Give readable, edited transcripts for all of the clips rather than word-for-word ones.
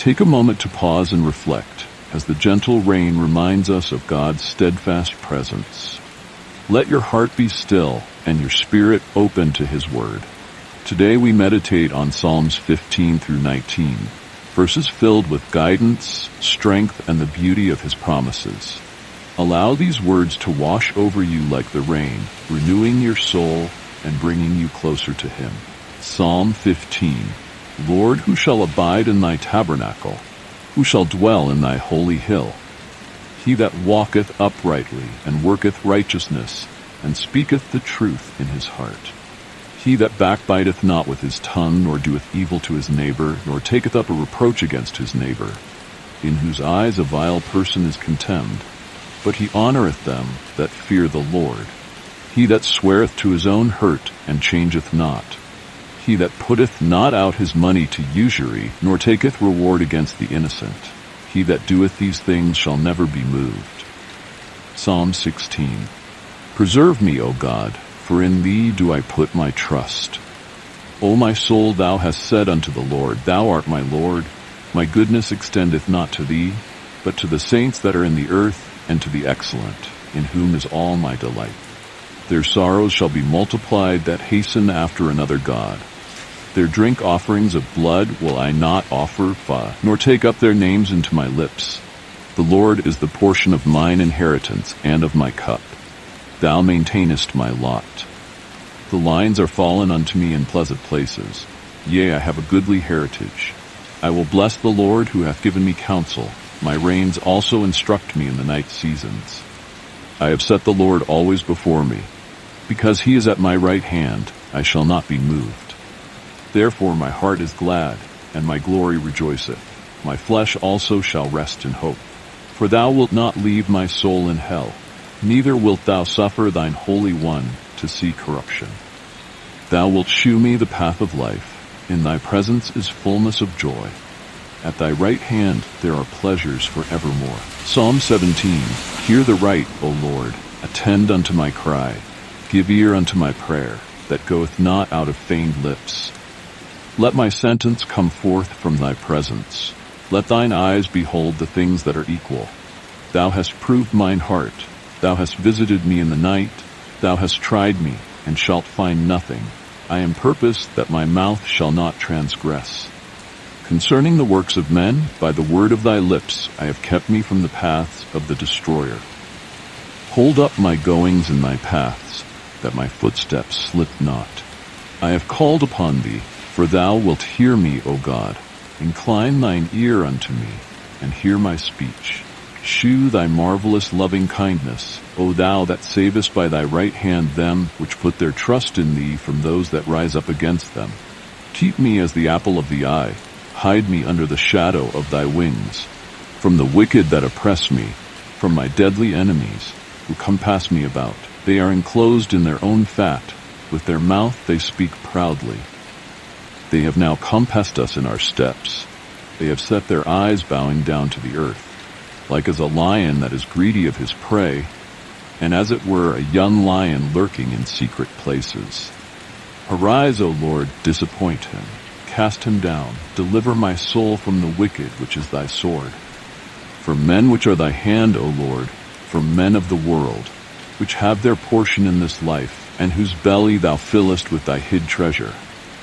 Take a moment to pause and reflect, as the gentle rain reminds us of God's steadfast presence. Let your heart be still and your spirit open to His Word. Today we meditate on Psalms 15 through 19, verses filled with guidance, strength, and the beauty of His promises. Allow these words to wash over you like the rain, renewing your soul and bringing you closer to Him. Psalm 15. Lord, who shall abide in thy tabernacle? Who shall dwell in thy holy hill? He that walketh uprightly, and worketh righteousness, and speaketh the truth in his heart. He that backbiteth not with his tongue, nor doeth evil to his neighbor, nor taketh up a reproach against his neighbor, in whose eyes a vile person is contemned, but he honoureth them that fear the Lord. He that sweareth to his own hurt, and changeth not. He that putteth not out his money to usury, nor taketh reward against the innocent. He that doeth these things shall never be moved. Psalm 16. Preserve me, O God, for in thee do I put my trust. O my soul, thou hast said unto the Lord, Thou art my Lord. My goodness extendeth not to thee, but to the saints that are in the earth, and to the excellent, in whom is all my delight. Their sorrows shall be multiplied that hasten after another god. Their drink offerings of blood will I not offer, nor take up their names into my lips. The Lord is the portion of mine inheritance and of my cup. Thou maintainest my lot. The lines are fallen unto me in pleasant places. Yea, I have a goodly heritage. I will bless the Lord who hath given me counsel. My reins also instruct me in the night seasons. I have set the Lord always before me. Because he is at my right hand, I shall not be moved. Therefore my heart is glad, and my glory rejoiceth. My flesh also shall rest in hope. For thou wilt not leave my soul in hell, neither wilt thou suffer thine Holy One to see corruption. Thou wilt shew me the path of life. In thy presence is fullness of joy. At thy right hand there are pleasures forevermore. Psalm 17. Hear the right, O Lord. Attend unto my cry. Give ear unto my prayer, that goeth not out of feigned lips. Let my sentence come forth from thy presence. Let thine eyes behold the things that are equal. Thou hast proved mine heart. Thou hast visited me in the night. Thou hast tried me, and shalt find nothing. I am purposed that my mouth shall not transgress. Concerning the works of men, by the word of thy lips I have kept me from the paths of the destroyer. Hold up my goings in thy paths, that my footsteps slip not. I have called upon thee, for thou wilt hear me, O God. Incline thine ear unto me, and hear my speech. Shew thy marvelous loving kindness, O thou that savest by thy right hand them which put their trust in thee from those that rise up against them. Keep me as the apple of the eye. Hide me under the shadow of thy wings. From the wicked that oppress me, from my deadly enemies, who compass me about. They are enclosed in their own fat. With their mouth they speak proudly. They have now compassed us in our steps. They have set their eyes bowing down to the earth, like as a lion that is greedy of his prey, and as it were a young lion lurking in secret places. Arise, O Lord, disappoint him. Cast him down. Deliver my soul from the wicked, which is thy sword. From men which are thy hand, O Lord, from men of the world, which have their portion in this life, and whose belly thou fillest with thy hid treasure.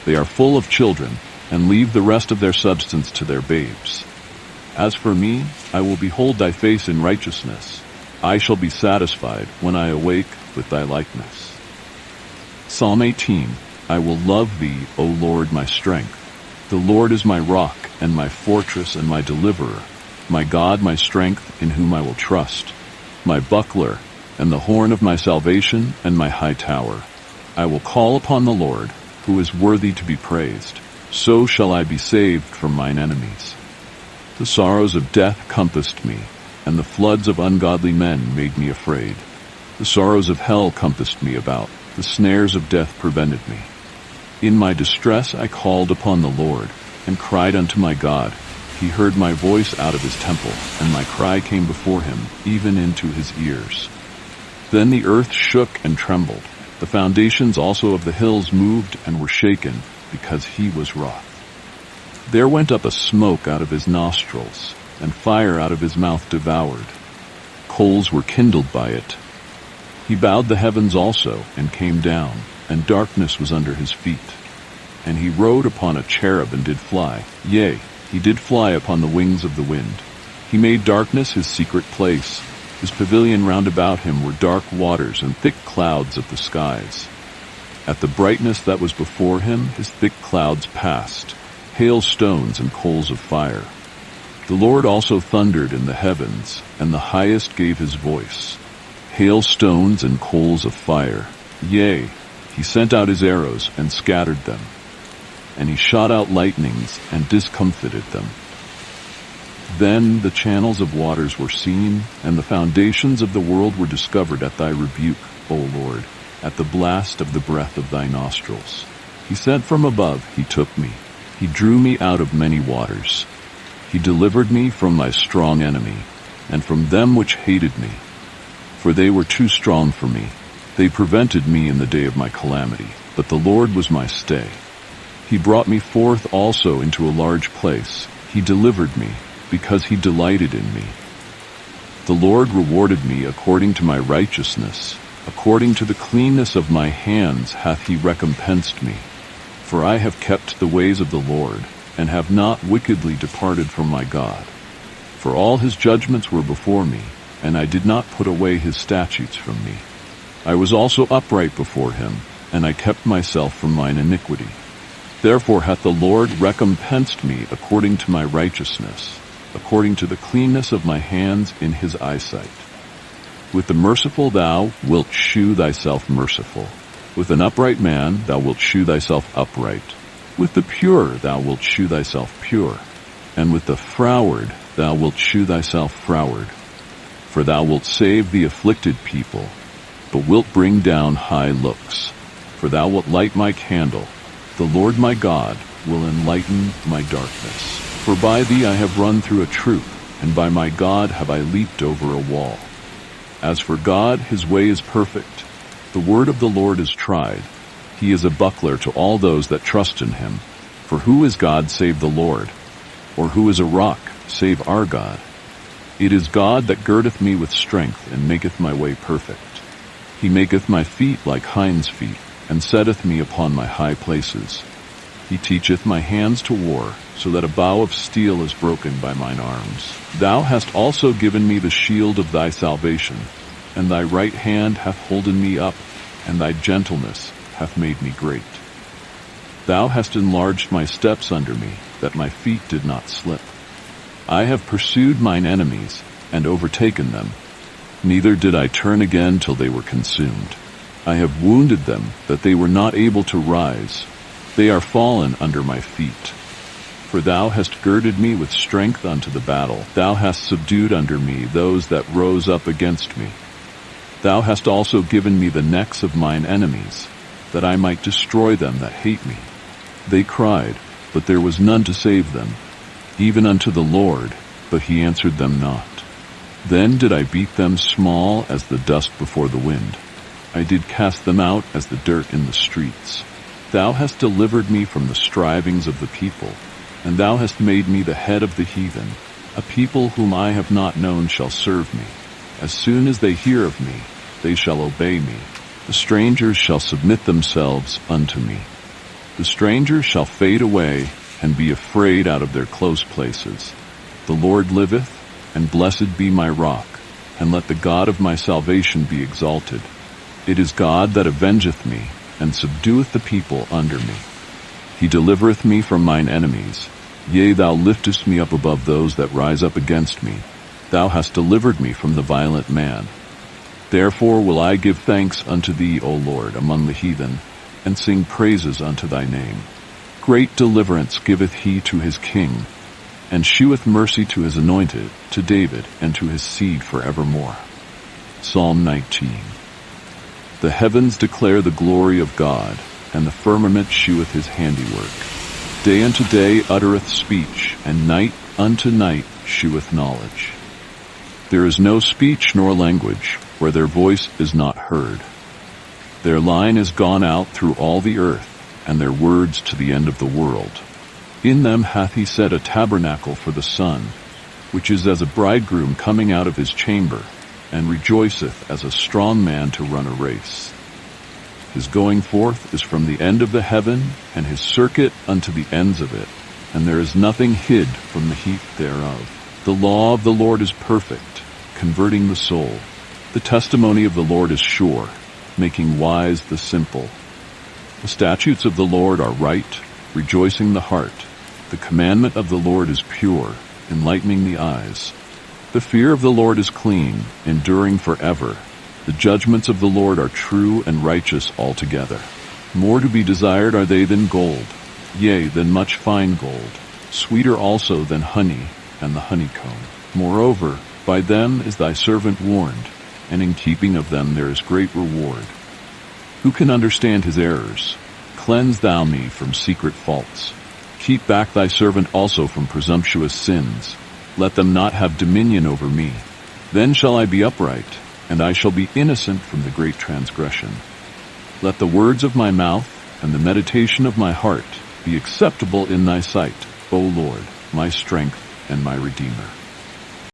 They are full of children, and leave the rest of their substance to their babes. As for me, I will behold thy face in righteousness. I shall be satisfied when I awake with thy likeness. Psalm 18. I will love thee, O Lord, my strength. The Lord is my rock, and my fortress, and my deliverer, my God, my strength, in whom I will trust, my buckler, and the horn of my salvation, and my high tower. I will call upon the Lord, who is worthy to be praised. So shall I be saved from mine enemies. The sorrows of death compassed me, and the floods of ungodly men made me afraid. The sorrows of hell compassed me about. The snares of death prevented me. In my distress I called upon the Lord, and cried unto my God. He heard my voice out of his temple, and my cry came before him, even into his ears. Then the earth shook and trembled. The foundations also of the hills moved and were shaken, because he was wroth. There went up a smoke out of his nostrils, and fire out of his mouth devoured. Coals were kindled by it. He bowed the heavens also, and came down, and darkness was under his feet. And he rode upon a cherub and did fly. Yea, he did fly upon the wings of the wind. He made darkness his secret place. His pavilion round about him were dark waters and thick clouds of the skies. At the brightness that was before him, his thick clouds passed, hailstones and coals of fire. The Lord also thundered in the heavens, and the highest gave his voice. Hailstones and coals of fire. Yea, he sent out his arrows and scattered them. And he shot out lightnings and discomfited them. Then the channels of waters were seen, and the foundations of the world were discovered at thy rebuke, O Lord, at the blast of the breath of thy nostrils. He sent from above, he took me. He drew me out of many waters. He delivered me from my strong enemy, and from them which hated me. For they were too strong for me. They prevented me in the day of my calamity, but the Lord was my stay. He brought me forth also into a large place. He delivered me, because he delighted in me. The Lord rewarded me according to my righteousness. According to the cleanness of my hands hath he recompensed me. For I have kept the ways of the Lord, and have not wickedly departed from my God. For all his judgments were before me, and I did not put away his statutes from me. I was also upright before him, and I kept myself from mine iniquity. Therefore hath the Lord recompensed me according to my righteousness, according to the cleanness of my hands in his eyesight. With the merciful thou wilt shew thyself merciful. With an upright man thou wilt shew thyself upright. With the pure thou wilt shew thyself pure. And with the froward thou wilt shew thyself froward. For thou wilt save the afflicted people, but wilt bring down high looks. For thou wilt light my candle. The Lord my God will enlighten my darkness. For by thee I have run through a troop, and by my God have I leaped over a wall. As for God, his way is perfect. The word of the Lord is tried. He is a buckler to all those that trust in him. For who is God save the Lord? Or who is a rock save our God? It is God that girdeth me with strength, and maketh my way perfect. He maketh my feet like hinds' feet, and setteth me upon my high places. He teacheth my hands to war, so that a bow of steel is broken by mine arms. Thou hast also given me the shield of thy salvation, and thy right hand hath holden me up, and thy gentleness hath made me great. Thou hast enlarged my steps under me, that my feet did not slip. I have pursued mine enemies, and overtaken them. Neither did I turn again till they were consumed. I have wounded them, that they were not able to rise. They are fallen under my feet. For thou hast girded me with strength unto the battle. Thou hast subdued under me those that rose up against me. Thou hast also given me the necks of mine enemies, that I might destroy them that hate me. They cried, but there was none to save them, even unto the Lord, but he answered them not. Then did I beat them small as the dust before the wind. I did cast them out as the dirt in the streets. Thou hast delivered me from the strivings of the people, and thou hast made me the head of the heathen. A people whom I have not known shall serve me. As soon as they hear of me, they shall obey me. The strangers shall submit themselves unto me. The strangers shall fade away, and be afraid out of their close places. The Lord liveth, and blessed be my rock, and let the God of my salvation be exalted. It is God that avengeth me, and subdueth the people under me. He delivereth me from mine enemies. Yea, thou liftest me up above those that rise up against me. Thou hast delivered me from the violent man. Therefore will I give thanks unto thee, O Lord, among the heathen, and sing praises unto thy name. Great deliverance giveth he to his king, and sheweth mercy to his anointed, to David, and to his seed forevermore. Psalm 19. The heavens declare the glory of God, and the firmament sheweth his handiwork. Day unto day uttereth speech, and night unto night sheweth knowledge. There is no speech nor language, where their voice is not heard. Their line is gone out through all the earth, and their words to the end of the world. In them hath he set a tabernacle for the sun, which is as a bridegroom coming out of his chamber, and rejoiceth as a strong man to run a race. His going forth is from the end of the heaven, and his circuit unto the ends of it, and there is nothing hid from the heat thereof. The law of the Lord is perfect, converting the soul. The testimony of the Lord is sure, making wise the simple. The statutes of the Lord are right, rejoicing the heart. The commandment of the Lord is pure, enlightening the eyes. The fear of the Lord is clean, enduring forever. The judgments of the Lord are true and righteous altogether. More to be desired are they than gold, yea, than much fine gold, sweeter also than honey and the honeycomb. Moreover, by them is thy servant warned, and in keeping of them there is great reward. Who can understand his errors? Cleanse thou me from secret faults. Keep back thy servant also from presumptuous sins. Let them not have dominion over me. Then shall I be upright, and I shall be innocent from the great transgression. Let the words of my mouth and the meditation of my heart be acceptable in thy sight, O Lord, my strength and my Redeemer.